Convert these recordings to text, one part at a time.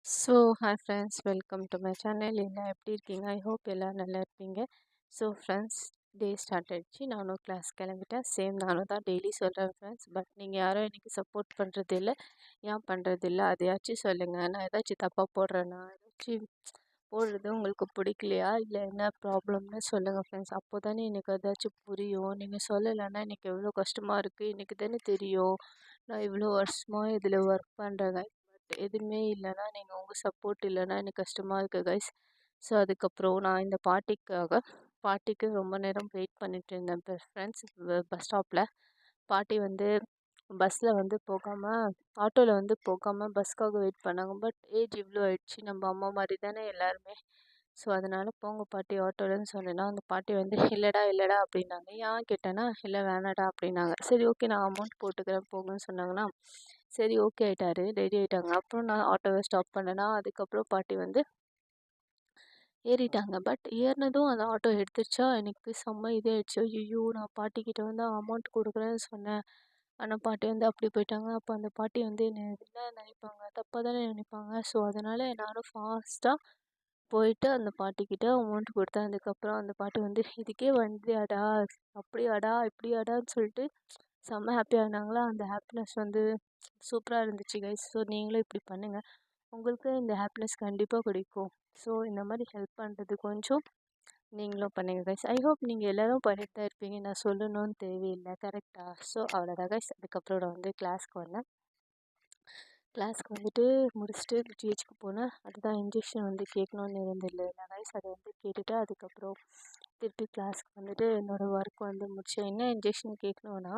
So hi friends, welcome to my channel. எல்லாம் எப்படி இருக்கீங்க? ஐ ஹோப் எல்லோரும் நல்லா இருப்பீங்க. ஸோ ஃப்ரெண்ட்ஸ், டே ஸ்டார்ட் ஆகிடுச்சு. நானும் கிளாஸ் கிளம்பிட்டேன். சேம் நானும் தான் டெய்லி சொல்கிறேன் ஃப்ரெண்ட்ஸ். பட் நீங்கள் யாரும் எனக்கு சப்போர்ட் பண்ணுறது இல்லை. ஏன் பண்ணுறது இல்லை? அதையாச்சும் சொல்லுங்கள். நான் ஏதாச்சும் தப்பாக போடுறேன்னா, ஏதாச்சும் போடுறது உங்களுக்கு பிடிக்கலையா, இல்லை என்ன ப்ராப்ளம்னு சொல்லுங்கள் ஃப்ரெண்ட்ஸ். அப்போ தானே எனக்கு ஏதாச்சும் புரியும். நீங்கள் சொல்லலைன்னா எனக்கு எவ்வளோ கஷ்டமாக இருக்குது. எனக்கு தானே தெரியும். நான் இவ்வளோ வருஷமாக இதில் ஒர்க் பண்ணுறேங்க. பட் எதுவுமே இல்லைன்னா, நீங்கள் உங்கள் சப்போர்ட் இல்லைன்னா எனக்கு கஷ்டமாக இருக்குது கைஸ். ஸோ அதுக்கப்புறம் நான் இந்த பாட்டிக்கு ரொம்ப நேரம் வெயிட் பண்ணிட்டு இருந்தேன் ஃப்ரெண்ட்ஸ். பஸ் ஸ்டாப்பில் பாட்டி வந்து பஸ்ஸில் வந்து போகாமல், ஆட்டோவில் வந்து போகாமல் பஸ்ஸுக்காக வெயிட் பண்ணாங்க. பட் ஏஜ் இவ்வளோ ஆயிடுச்சு, நம்ம அம்மா மாதிரி தானே எல்லாருமே. ஸோ அதனால் போங்க பாட்டி ஆட்டோலன்னு சொன்னேன்னா, அந்த பாட்டி வந்து இல்லைடா இல்லைடா அப்படின்னாங்க. ஏன் கேட்டேன்னா, இல்லை வேணாடா அப்படின்னாங்க. சரி ஓகே, நான் அமௌண்ட் போட்டுக்கிறேன் போங்கன்னு சொன்னாங்கன்னா, சரி ஓகே ஆகிட்டாரு, ரெடி ஆகிட்டாங்க. அப்புறம் நான் ஆட்டோவை ஸ்டாப் பண்ணேன்னா, அதுக்கப்புறம் பாட்டி வந்து ஏறிட்டாங்க. பட் ஏறினதும் அந்த ஆட்டோ எடுத்துருச்சா, எனக்கு செம்ம இதாகிடுச்சு. ஐயோ, நான் பாட்டிக்கிட்ட வந்து அமௌண்ட் கொடுக்குறேன்னு சொன்னேன். ஆனால் பாட்டி வந்து அப்படி போயிட்டாங்க. அப்போ அந்த பாட்டி வந்து என்ன என்ன நினைப்பாங்க, தப்பாக தானே நினைப்பாங்க. ஸோ அதனால் நானும் ஃபாஸ்ட்டாக போயிட்டு அந்த பாட்டிக்கிட்ட அமௌண்ட் கொடுத்தேன். அதுக்கப்புறம் அந்த பாட்டி வந்து இதுக்கே வந்தியாடா, அப்படியாடா இப்படியாடான்னு சொல்லிட்டு செம்ம ஹாப்பி ஆனாங்களா. அந்த ஹாப்பினஸ் வந்து சூப்பராக இருந்துச்சு கைஸ். ஸோ நீங்களும் இப்படி பண்ணுங்கள், உங்களுக்கு இந்த ஹாப்பினஸ் கண்டிப்பாக கிடைக்கும். ஸோ இந்த மாதிரி ஹெல்ப் பண்ணுறது கொஞ்சம் நீங்களும் பண்ணுங்கள் கைஸ். ஐ ஹோப் நீங்கள் எல்லோரும் பண்ணிட்டு தான் இருப்பீங்க, நான் சொல்லணும்னு தேவையில்லை, கரெக்டாக? ஸோ அவ்வளோதான் கைஸ். அதுக்கப்புறம் நான் வந்து கிளாஸ்க்கு வந்தேன். கிளாஸ்க்கு வந்துட்டு முடிச்சுட்டு ஜிஹெச்சுக்கு போனேன். அதுதான் இன்ஜெக்ஷன் வந்து கேட்கணுன்னு இருந்தில்லை கைஸ். அதை வந்து கேட்டுவிட்டு அதுக்கப்புறம் திருப்பி கிளாஸ்க்கு வந்துட்டு என்னோடய ஒர்க் வந்து முடித்தேன். என்ன இன்ஜெக்ஷன் கேட்கணுன்னா,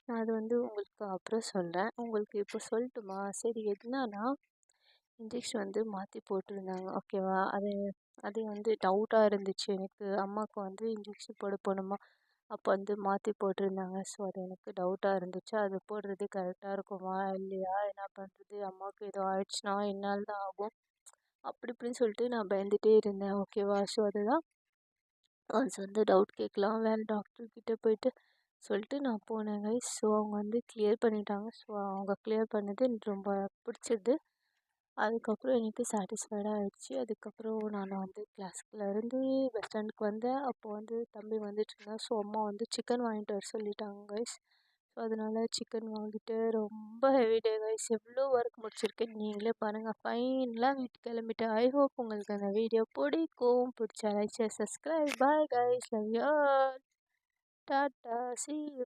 நான் அது வந்து உங்களுக்கு அப்புறம் சொல்கிறேன். உங்களுக்கு இப்போ சொல்லட்டுமா? சரி, எதுனானா இன்ஜெக்ஷன் வந்து மாற்றி போட்டிருந்தாங்க, ஓகேவா? அது வந்து டவுட்டாக இருந்துச்சு எனக்கு. அம்மாவுக்கு வந்து இன்ஜெக்ஷன் போடணுமா, அப்போ வந்து மாற்றி போட்டிருந்தாங்க. ஸோ அது எனக்கு டவுட்டாக இருந்துச்சு. அது போடுறது கரெக்டாக இருக்குமா இல்லையா, என்ன பண்ணுறது, அம்மாவுக்கு ஏதோ ஆயிடுச்சுன்னா என்னால் தான் ஆகும், அப்படி இப்படின்னு சொல்லிட்டு நான் பயந்துகிட்டே இருந்தேன், ஓகேவா? ஸோ அதுதான் ஒன்ஸ் வந்து டவுட் கேட்கலாம் வேறு டாக்டர்கிட்ட போயிட்டு சொல்லிட்டு நான் போனேன் கைஸ். ஸோ அவங்க வந்து கிளியர் பண்ணிட்டாங்க. ஸோ அவங்க கிளியர் பண்ணது எனக்கு ரொம்ப பிடிச்சது. அதுக்கப்புறம் எனக்கு சாட்டிஸ்ஃபைடாக ஆகிடுச்சு. அதுக்கப்புறம் நான் வந்து கிளாஸ்க்குலேருந்து பஸ் ஸ்டாண்டுக்கு வந்தேன். அப்போ வந்து தம்பி வந்துட்டுருந்தான். ஸோ அம்மா வந்து சிக்கன் வாங்கிட்டு வர சொல்லிட்டாங்க கைஸ். ஸோ அதனால் சிக்கன் வாங்கிட்டு ரொம்ப ஹெவி டே கைஸ். எவ்வளோ ஒர்க் முடிச்சிருக்கேன் நீங்களே பாருங்கள். ஃபைனலாக வீட்டுக்கு கிளம்பிட்டேன். ஐ ஹோப் உங்களுக்கு அந்த வீடியோ பிடிச்சா like share subscribe. Bye guys, love you all. Tata, see you.